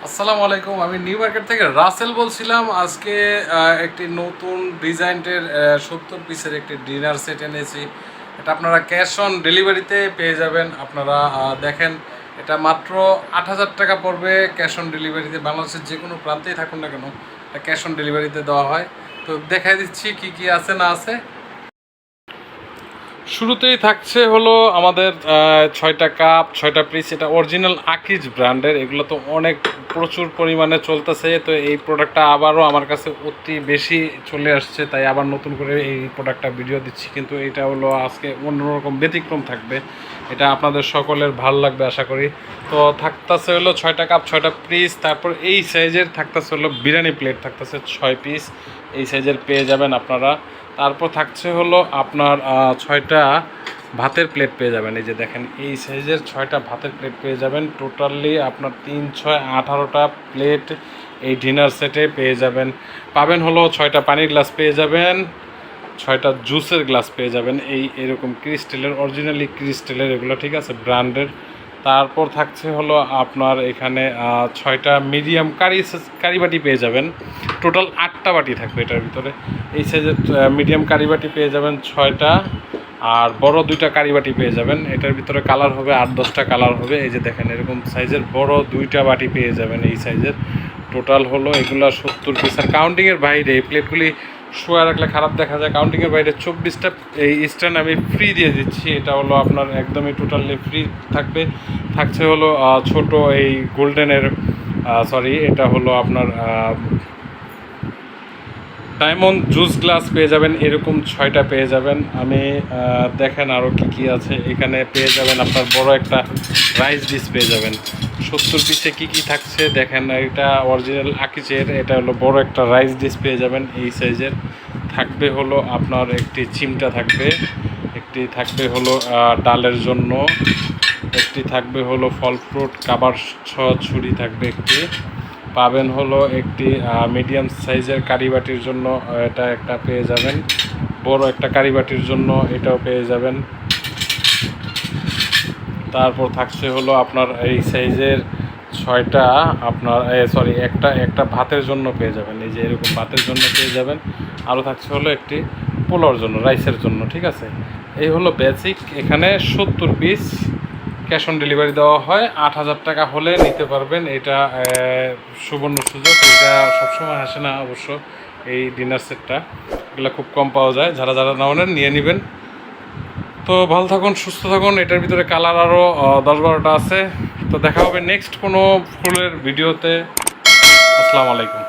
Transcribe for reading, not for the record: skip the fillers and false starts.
আসসালামু আলাইকুম। আমি নিউ মার্কেট থেকে রাসেল বলছিলাম। আজকে একটি নতুন ডিজাইনের 70 পিসের একটি ডিনার সেট এনেছি। এটা আপনারা ক্যাশ অন ডেলিভারিতে পেয়ে যাবেন। আপনারা দেখেন, এটা মাত্র ৮,০০০ টাকা পড়বে ক্যাশ অন ডেলিভারিতে। বাংলাদেশের যে কোনো প্রান্তেই থাকুন না কেন, এটা ক্যাশ অন ডেলিভারিতে দেওয়া হয়। তো দেখাই দিচ্ছি কি কি আছে না আছে। শুরুতেই থাকছে হলো আমাদের ৬টা কাপ, ৬টা পিস। এটা অরিজিনাল আকিজ ব্র্যান্ডের। এগুলো তো অনেক প্রচুর পরিমাণে চলতেছে। তো এই প্রোডাক্টটা আবারও আমার কাছে অতি বেশি চলে আসছে, তাই আবার নতুন করে এই প্রোডাক্টটা ভিডিও দিচ্ছি। কিন্তু এটা হলো আজকে অন্যরকম ব্যতিক্রম থাকবে। এটা আপনাদের সকলের ভালো লাগবে আশা করি। তো থাকতেছে হলো ৬টা কাপ, ৬টা পিস। তারপর এই সাইজের থাকতেছে হলো বিরিয়ানি প্লেট, থাকতেছে ৬ পিস। এই সাইজের পেয়ে যাবেন আপনারা। তারপর থাকছে হলো আপনার ৬টা ভাতের প্লেট পেয়ে যাবেন। এই যে দেখেন, এই সাইজের ৬টা ভাতের প্লেট পেয়ে যাবেন। টোটালি আপনার ৩, ৬, ১৮টা প্লেট এই ডিনার সেটে পেয়ে যাবেন। পাবেন হলো ৬টা পানির গ্লাস পেয়ে যাবেন, ৬টা জুসের গ্লাস পেয়ে যাবেন। এরকম ক্রিস্টালের, অরিজিনালি ক্রিস্টালের এগুলো, ঠিক আছে, ব্র্যান্ডের। তারপর থাকছে হলো আপনার এখানে ৬টা মিডিয়াম কারি বাটি পেয়ে যাবেন। টোটাল ৮টা বাটি থাকবে এটার ভিতরে। এই সাইজের মিডিয়াম কারি বাটি পেয়ে যাবেন ৬টা, আর বড় 2টা কারি বাটি পেয়ে যাবেন। এটার ভিতরে কালার হবে ৮-১০টা কালার হবে। এই যে দেখেন, এরকম সাইজের বড় 2টা বাটি পেয়ে যাবেন এই সাইজের। টোটাল হলো এগুলো 70 পিস। আর কাউন্টিংয়ের বাইরে এই প্লেটগুলি শোয়া রাখলে খারাপ দেখা যায়। কাউন্টিংয়ের বাইরে 24টা এই স্ট্যান্ড আমি ফ্রি দিয়ে দিচ্ছি। এটা হলো আপনার একদমই টোটালি ফ্রি থাকবে। থাকছে হলো ছোট এই গোল্ডেনের, এটা হলো আপনার ডায়মন্ড জুস গ্লাস পেয়ে যাবেন। এরকম 6টা পেয়ে যাবেন। আমি দেখেন আরও কী কী আছে এখানে। পেয়ে যাবেন আপনার বড় একটা রাইস ডিশ পেয়ে যাবেন। 70 পিসে কী কী থাকছে দেখেন। এটা অরিজিনাল আকিজের। এটা হলো বড় একটা রাইস ডিশ পেয়ে যাবেন এই সাইজের। থাকবে হলো আপনার একটি চিমটা থাকবে, একটি থাকবে হলো ডালের জন্য, একটি থাকবে হলো ফল ফ্রুট কাবার ছুরি থাকবে একটি। পাবেন হলো একটি মিডিয়াম সাইজের কারিবাটির জন্য, এটা একটা পেয়ে যাবেন। বড় একটা কারিবাটির জন্য এটাও পেয়ে যাবেন। তারপর থাকছে হলো আপনার এই সাইজের 6টা আপনার একটা ভাতের জন্য পেয়ে যাবেন। এই যে এরকম ভাতের জন্য পেয়ে যাবেন। আরও থাকছে হলো একটি পোলাওর জন্য, রাইসের জন্য, ঠিক আছে। এই হলো বেসিক। এখানে 70 পিস ক্যাশ অন ডেলিভারি দেওয়া হয়। ৮,০০০ টাকা হলে নিতে পারবেন। এটা সুবর্ণ সুযোগ। এটা সবসময় আসে না অবশ্য। এই ডিনার সেটটা এগুলো খুব কম পাওয়া যায়। যারা যারা নেন নিয়ে নেবেন। তো ভালো থাকুন, সুস্থ থাকুন। এটার ভিতরে কালার আরও 10-12টা আছে। তো দেখা হবে নেক্সট কোনো ফুলের ভিডিওতে। আসসালামু আলাইকুম।